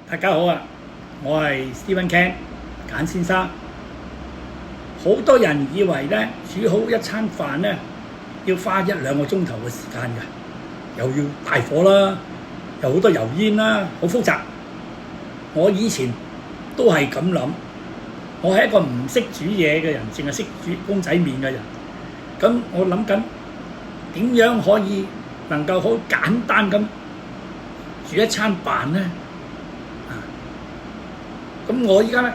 大家好啊，我係 Stephen Ken 簡先生。好多人以為咧煮好一餐飯咧要花1-2個鐘頭嘅時間㗎，又要大火啦，又好多油煙啦，好複雜。我以前都係咁諗，我係一個唔識煮嘢嘅人，淨係識煮公仔麵嘅人。咁我諗緊點樣可以能夠好簡單咁煮一餐飯咧？咁我依家咧，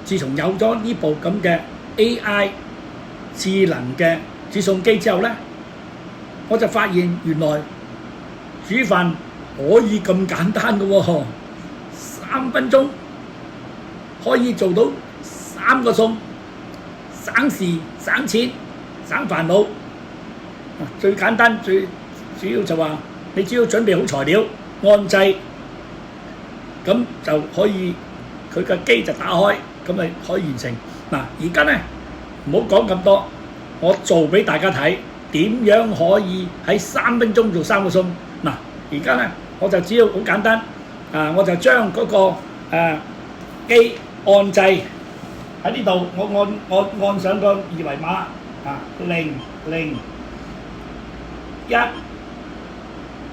自從有咗呢部咁嘅 AI 智能嘅煮餸機之後咧，我就發現原來煮飯可以咁簡單嘅喎，3分鐘可以做到3個餸，省時省錢省煩惱。最簡單最主要就話你只要準備好材料，按掣，咁就可以。佢個機就打開，咁咪可以完成。嗱，而家咧唔好講咁多，我做俾大家睇點樣可以喺3分鐘做3個餸。嗱，而家咧我就只要好簡單，我就將嗰個機按掣喺呢度，我按上個二維碼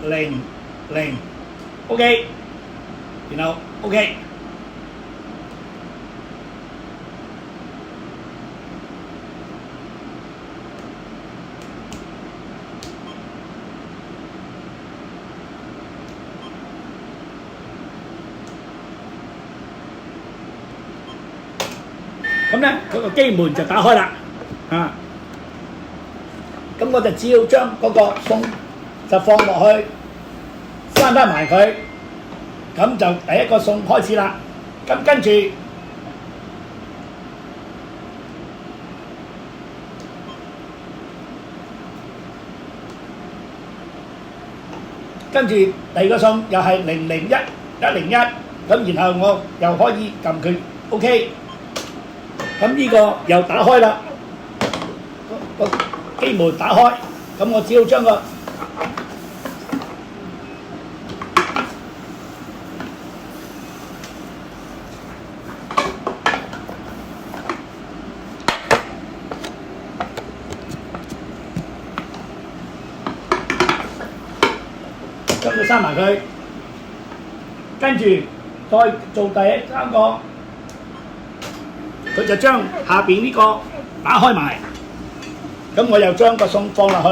00100，OK， 然後 OK。咁咧，嗰個機門就打開啦，咁我就只要將嗰個餸就放落去，閂翻埋佢，咁就第一個餸開始啦。咁跟住第二個餸又係001，咁然後我又可以撳佢 OK。咁呢個又打開啦，個機門打開，咁我只要將個將佢閂埋佢，跟住再做第3個。佢就將下邊呢個打開埋，咁我又將個餸放落去，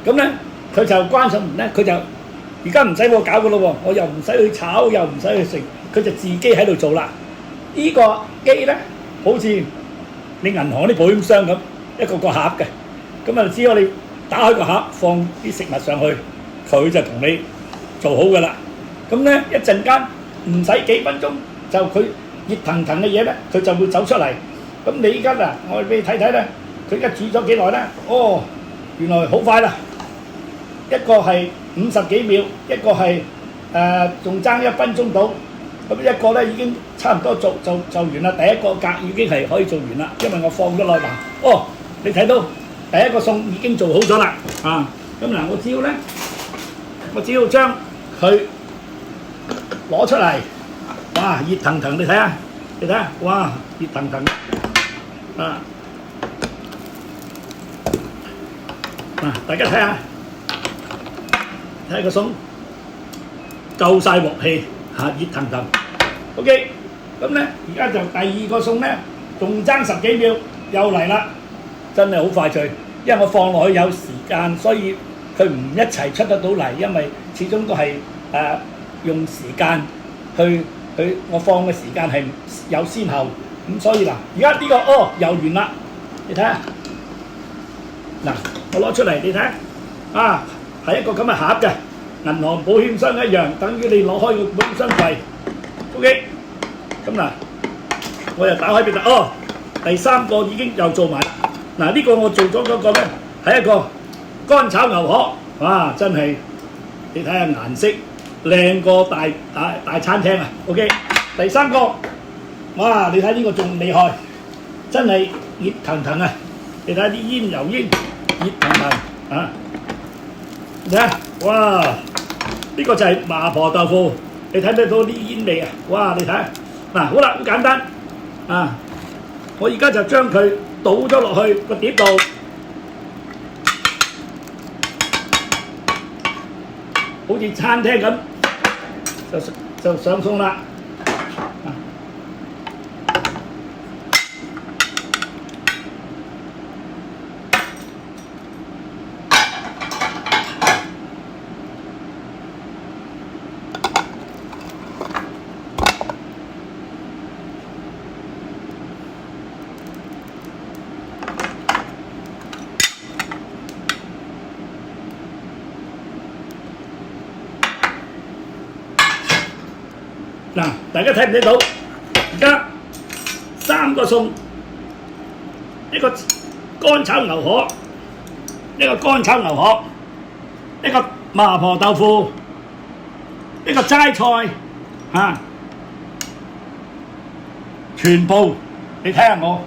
咁咧佢就關上門咧，佢就而家唔使我搞噶咯喎，我又唔使去炒，又唔使去食，佢就自己喺度做啦。呢個機咧好似你銀行啲保險箱咁，一個個盒嘅，咁啊只要你打開個盒，放啲食物上去，佢就同你做好噶啦。咁咧一陣間。唔使幾分鐘，就佢熱騰騰嘅嘢咧，佢就會走出嚟。咁你依家嗱，我俾你睇睇咧，佢而家煮咗幾耐咧？哦，原來好快啦！一個係50幾秒，一個係仲爭1分鐘到。咁一個咧已經差唔多做完啦。第一個格已經係可以做完啦，因為我放咗落嚟。哦，你睇到第一個餸已經做好咗啦。咁嗱，我只要將佢攞出嚟，哇！熱騰騰，你睇下，哇！熱騰騰，大家睇下，睇個餸夠晒鑊氣，熱騰騰。OK， 咁咧而家就第2個餸咧，仲爭10幾秒又嚟啦，真係好快脆，因為我放落去有時間，所以佢唔一齊出得到嚟，因為始終都係用時間去我放嘅時間係有先後，咁所以嗱，而家呢個又完啦，你睇下，嗱我攞出嚟你睇下，係一個咁嘅盒嘅，銀行保險箱一樣，等於你攞開個保險箱櫃 ，OK， 咁嗱，我又打開俾你，第3個已經又做埋，嗱呢個我做咗嗰個咧係一個乾炒牛河，哇真係，你睇下顏色。靚過大餐廳啊 ！OK， 第3個，哇！你睇呢個仲厲害，真係熱騰騰啊！你睇啲煙油煙熱騰騰啊！你睇，哇！呢個就係麻婆豆腐，你睇唔睇到啲煙味啊？哇！你睇嗱，好啦，好簡單啊！我而家就將佢倒咗落去個碟度，好似餐廳咁，就上餸啦。嗱，大家睇唔睇到？而家3個餸，一個乾炒牛河，一個乾炒牛河，一個麻婆豆腐，一個齋菜嚇，全部你睇下我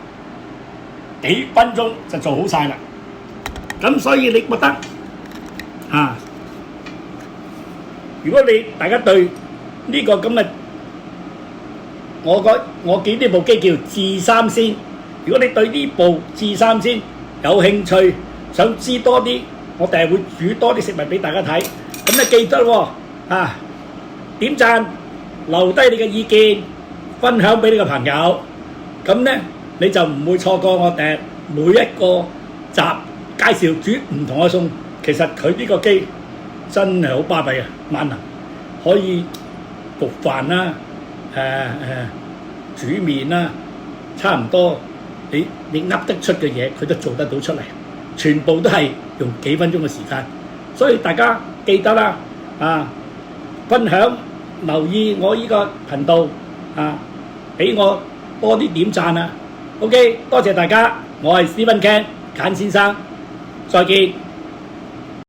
幾分鐘就做好晒啦。咁所以你覺得嚇，如果你大家對呢個咁嘅我叫呢部機叫智三鮮。如果你對呢部智三鮮有興趣，想知多啲，我第日會煮多啲食物俾大家睇。咁你記得喎點讚，留低你嘅意見，分享俾你嘅朋友。咁呢你就唔會錯過我哋每一個集介紹煮唔同嘅餸。其實佢呢個機真係好巴閉啊，萬能，可以焗飯啦。煮麵啦，差唔多你噏得出嘅嘢，佢都做得到出嚟，全部都係用幾分鐘嘅時間。所以大家記得啦，分享留意我呢個頻道俾我多啲點讚啊！OK， 多謝大家，我係 Stephen Ken 簡先生，再見。